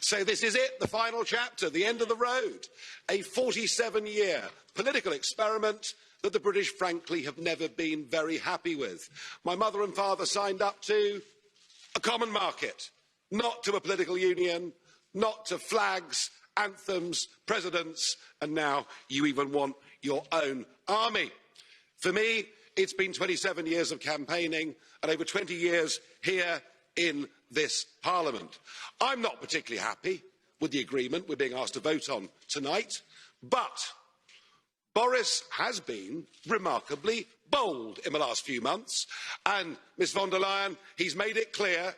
So this is it, the final chapter, the end of the road. A 47-year political experiment that the British, frankly, have never been very happy with. My mother and father signed up to a common market, not to a political union, not to flags, anthems, presidents, and now you even want your own army. For me, it's been 27 years of campaigning and over 20 years here in this Parliament. I'm not particularly happy with the agreement we're being asked to vote on tonight, but Boris has been remarkably bold in the last few months, and Ms von der Leyen, he's made it clear,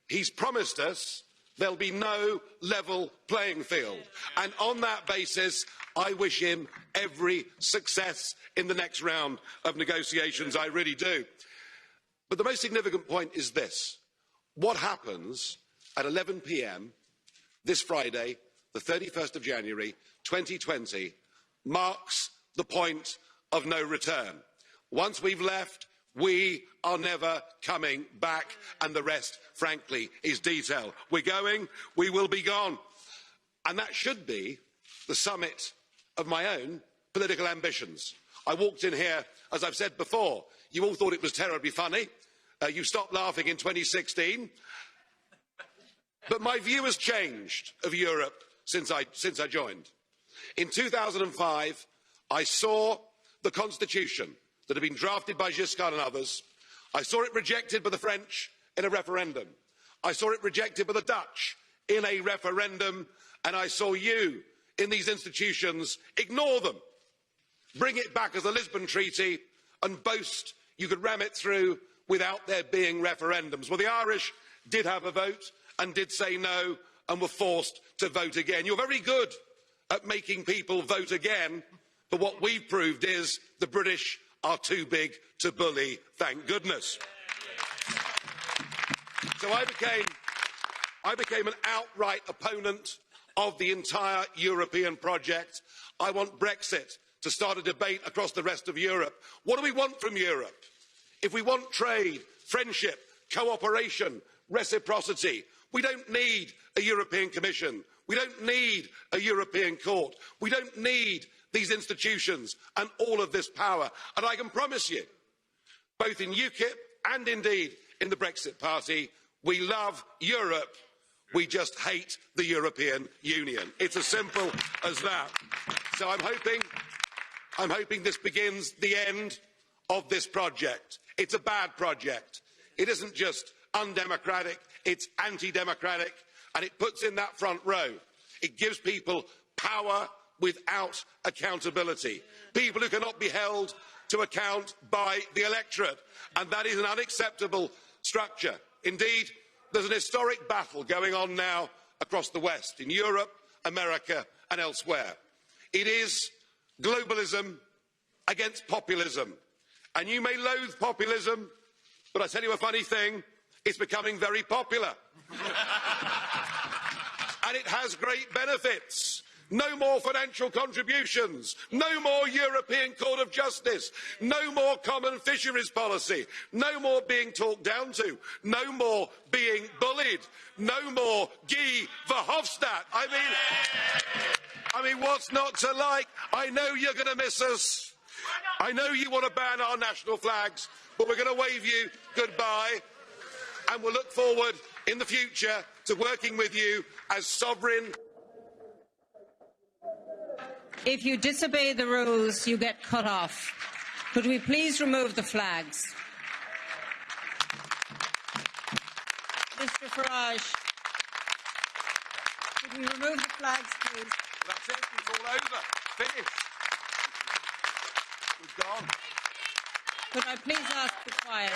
he's promised us there'll be no level playing field. And on that basis, I wish him every success in the next round of negotiations, I really do. But the most significant point is this. What happens at 11 p.m. this Friday, the 31st of January 2020, marks the point of no return. Once we've left, we are never coming back, and the rest, frankly, is detail. We're going, we will be gone. And that should be the summit of my own political ambitions. I walked in here, as I've said before, you all thought it was terribly funny. You stopped laughing in 2016. But my view has changed of Europe since I joined. In 2005, I saw the constitution that had been drafted by Giscard and others. I saw it rejected by the French in a referendum. I saw it rejected by the Dutch in a referendum. And I saw you in these institutions ignore them, bring it back as a Lisbon Treaty and boast you could ram it through without there being referendums. Well, the Irish did have a vote and did say no and were forced to vote again. You're very good at making people vote again, but what we've proved is the British are too big to bully, thank goodness. So I became an outright opponent of the entire European project. I want Brexit to start a debate across the rest of Europe. What do we want from Europe? If we want trade, friendship, cooperation, reciprocity, we don't need a European Commission. We don't need a European Court. We don't need these institutions and all of this power. And I can promise you, both in UKIP and indeed in the Brexit Party, we love Europe. We just hate the European Union. It's as simple as that. So I'm hoping this begins the end of this project. It's a bad project. It isn't just undemocratic, it's anti-democratic, and it puts in that front row. It gives people power without accountability. People who cannot be held to account by the electorate, and that is an unacceptable structure. Indeed, there's an historic battle going on now across the West, in Europe, America and elsewhere. It is globalism against populism. And you may loathe populism, but I tell you a funny thing, it's becoming very popular. And it has great benefits. No more financial contributions, no more European Court of Justice, no more common fisheries policy, no more being talked down to, no more being bullied, no more Guy Verhofstadt. I mean, what's not to like? I know you're going to miss us. I know you want to ban our national flags, but we're going to wave you goodbye, and we'll look forward in the future to working with you as sovereign. If you disobey the rules, you get cut off. Could we please remove the flags? Mr. Farage, could we remove the flags, please? That's it. It's all over. Finished. We've gone. Could I please ask for quiet?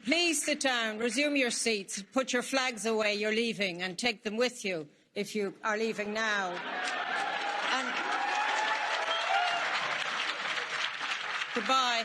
Please sit down, resume your seats, put your flags away, you're leaving, and take them with you if you are leaving now. And goodbye.